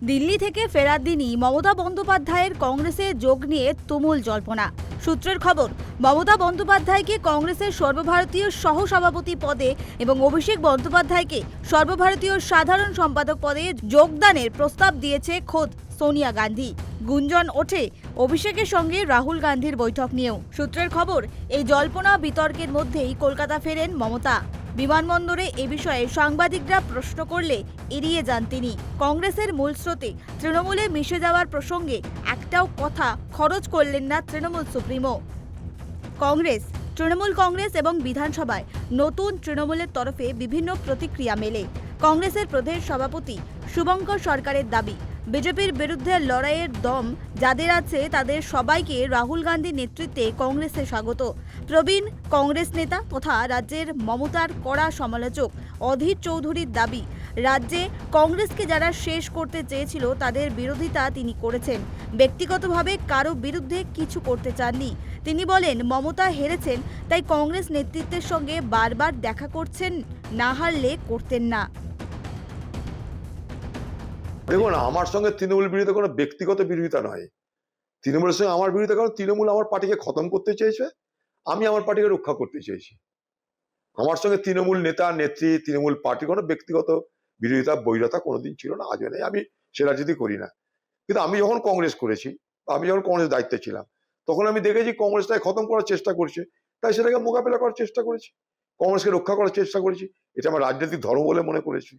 দিল্লি থেকে ফেরার দিনই মমতা বন্দ্যোপাধ্যায়ের কংগ্রেসে যোগ নিয়ে তুমুল জল্পনা। সূত্রের খবর, মমতা বন্দ্যোপাধ্যায়কে কংগ্রেসের সর্বভারতীয় সহসভাপতি পদে এবং অভিষেক বন্দ্যোপাধ্যায়কে সর্বভারতীয় সাধারণ সম্পাদক পদে যোগদানের প্রস্তাব দিয়েছে খোদ সোনিয়া গান্ধী। গুঞ্জন ওঠে অভিষেকের সঙ্গে রাহুল গান্ধীর বৈঠক নিয়েও। সূত্রের খবর, এই জল্পনা বিতর্কের মধ্যেই কলকাতা ফেরেন মমতা। বিমানবন্দরে এ বিষয়ে সাংবাদিকরা প্রশ্ন করলে এড়িয়ে যান তিনি। কংগ্রেসের মূল স্রোতে তৃণমূলে মিশে যাওয়ার প্রসঙ্গে একটাও কথা খরচ করলেন না তৃণমূল সুপ্রিমো। তৃণমূল কংগ্রেস এবং বিধানসভায় নতুন তৃণমূলের তরফে বিভিন্ন প্রতিক্রিয়া মেলে। কংগ্রেসের প্রদেশ সভাপতি শুভঙ্কর সরকারের দাবি, বিজেপির বিরুদ্ধে লড়াইয়ের দম যাদের আছে তাদের সবাইকে রাহুল গান্ধীর নেতৃত্বে কংগ্রেসে স্বাগত। প্রবীণ কংগ্রেস নেতা তথা রাজ্যের মমতার কড়া সমালোচক অধীর চৌধুরীর দাবি, রাজ্যে কংগ্রেসকে যারা শেষ করতে চেয়েছিল তাদের বিরোধিতা তিনি করেছেন, ব্যক্তিগতভাবে কারো বিরুদ্ধে কিছু করতে চাননি। তিনি বলেন, মমতা হেরেছেন তাই কংগ্রেস নেতৃত্বের সঙ্গে বারবার দেখা করছেন, না হারলে করতেন না। দেখুন, আমার সঙ্গে তৃণমূল বিরোধিতা কোনো ব্যক্তিগত বিরোধিতা নয়। তৃণমূলের সঙ্গে আমার বিরোধিতা, কারণ তৃণমূল আমার পার্টিকে খতম করতে চেয়েছে, আমি আমার পার্টিকে রক্ষা করতে চেয়েছি। আমার সঙ্গে তৃণমূল নেতা নেত্রী, তৃণমূল পার্টি কোনো ব্যক্তিগত বিরোধিতা বৈরতা কোনোদিন ছিল না, আজও নেই। আমি সে রাজনীতি করি না। কিন্তু আমি যখন কংগ্রেস করেছি, আমি যখন কংগ্রেস দায়িত্বে ছিলাম, তখন আমি দেখেছি কংগ্রেসটাকে খতম করার চেষ্টা করছে, তাই সেটাকে মোকাবেলা করার চেষ্টা করেছি, কংগ্রেসকে রক্ষা করার চেষ্টা করেছি। এটা আমার রাজনৈতিক ধর্ম বলে মনে করেছি।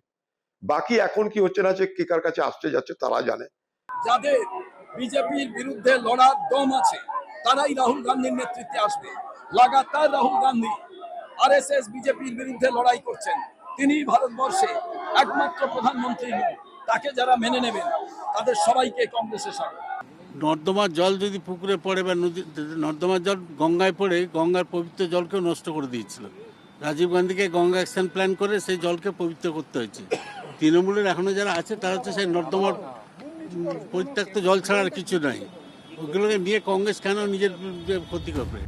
বাকি এখন কি হচ্ছে না, যে কে কার কাছে আসতে যাচ্ছে তারা জানে। যাদের বিজেপির বিরুদ্ধে লড়ার দম আছে তারাই রাহুল গান্ধীর নেতৃত্বে আসবে। লাগাতার রাহুল গান্ধী আরএসএস বিজেপির বিরুদ্ধে লড়াই করছেন। তিনি ভারতবর্ষে একমাত্র প্রধানমন্ত্রী, তাকে যারা মেনে নেবেন তাদের সবাইকে কংগ্রেসে স্বাগত। নর্দমার জল যদি পুকুরে পড়ে বা নর্দমার জল গঙ্গায় পড়ে, গঙ্গার পবিত্র জলকেও নষ্ট করে দিয়েছিল। রাজীব গান্ধীকে গঙ্গা অ্যাকশন প্ল্যান করে সেই জলকে পবিত্র করতে হয়েছে। তৃণমূলের এখনো যারা আছে তারা হচ্ছে সেই নর্দমার পরিত্যক্ত জল ছাড়া আর কিছু নাই। ওগুলোকে নিয়ে কংগ্রেস কেন নিজের ক্ষতি করবে?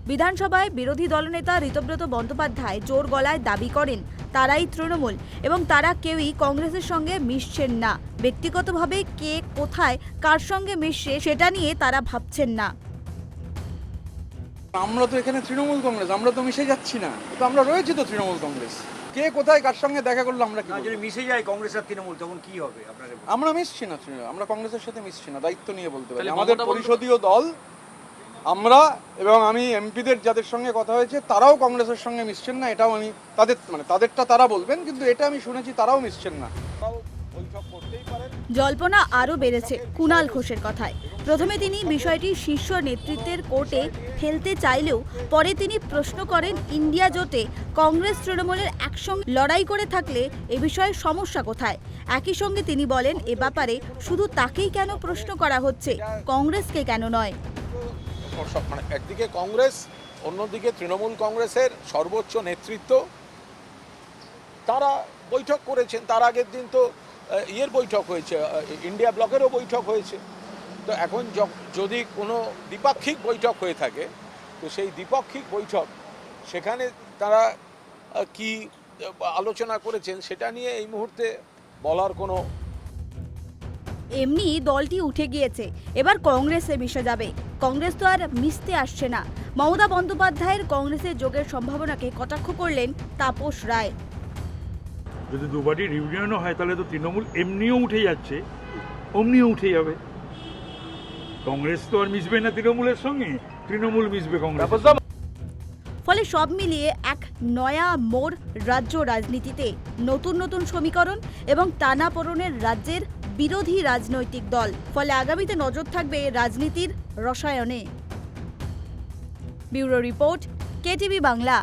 বিধানসভায় বিরোধী দলনেতা ঋতব্রত বন্দ্যোপাধ্যায় জোর গলায় দাবি করেন, তারাই তৃণমূল এবং তারা কেউই কংগ্রেসের সঙ্গে মিশছেন না। ব্যক্তিগতভাবে কে কোথায় কার সঙ্গে মিশছে সেটা নিয়ে তারা ভাবছেন না। আমরা তো এখানে তৃণমূল কংগ্রেস, আমরা তো মিশে যাচ্ছি না, তো আমরা রয়েছি তো তৃণমূল কংগ্রেস। কে কোথায় কার সঙ্গে দেখা করলো আমরা কি যদি মিশে যায় কংগ্রেস আর তৃণমূল, তখন কি হবে আপনাদের? আমরা মিশছি না, আমরা কংগ্রেসের সাথে মিশছি না, দায়িত্ব নিয়ে বলতে পারি। আমাদের পরিষদীয় দল আমরা এবং আমি এমপিদের যাদের সঙ্গে কথা হয়েছে তারাও কংগ্রেসের সঙ্গে মিশছেন না। এটাও আমি তাদেরটা তারা বলবেন, কিন্তু এটা আমি শুনেছি তারাও মিশছেন না। জল্পনা আরও বেড়েছে কুণাল ঘোষের কথায়। প্রথমে তিনি বিষয়টি শীর্ষ নেতৃত্বের কোর্টে ঠেলতে চাইলেও পরে তিনি প্রশ্ন করেন, ইন্ডিয়া জোটে কংগ্রেস তৃণমূলের একসঙ্গে লড়াই করে থাকলে এ বিষয়ে সমস্যা কোথায়? একই সঙ্গে তিনি বলেন, এ ব্যাপারে শুধু তাকেই কেন প্রশ্ন করা হচ্ছে, কংগ্রেসকে কেন নয়? একদিকে কংগ্রেস, অন্যদিকে তৃণমূল কংগ্রেসের সর্বোচ্চ নেতৃত্ব, তারা বৈঠক করেছেন। তার আগের দিন তো বৈঠক হয়েছে, ইন্ডিয়া ব্লকেরও বৈঠক হয়েছে। তো এখন যদি কোনো দ্বিপাক্ষিক বৈঠক হয়ে থাকে, তো সেই দ্বিপাক্ষিক বৈঠক, সেখানে তারা কি আলোচনা করেছেন সেটা নিয়ে এই মুহূর্তে বলার কোনো। এমনি দলটি উঠে গিয়েছে, এবার কংগ্রেসে মিশে যাবে। কংগ্রেস তো আর মিশতে আসছে না। মমতা বন্দ্যোপাধ্যায়ের কংগ্রেসে যোগের সম্ভাবনাকে কটাক্ষ করলেন তাপস রায়। যদি দুবারই রিউনিয়নও হয় তাহলে তো তৃণমূল এমনিও উঠে যাচ্ছে, অমনিও উঠে যাবে। কংগ্রেস তো আর মিশবে না তৃণমূলের সঙ্গে, তৃণমূল মিশবে কংগ্রেস। ফলে সব মিলিয়ে এক নয়া মোড় রাজ্য রাজনীতিতে, নতুন নতুন সমীকরণ এবং টানাপোড়েনের রাজ্যের বিরোধী রাজনৈতিক দল। ফলে আগামীতে নজর থাকবে রাজনীতির রসায়নে। Bureau report, KTV Bangla.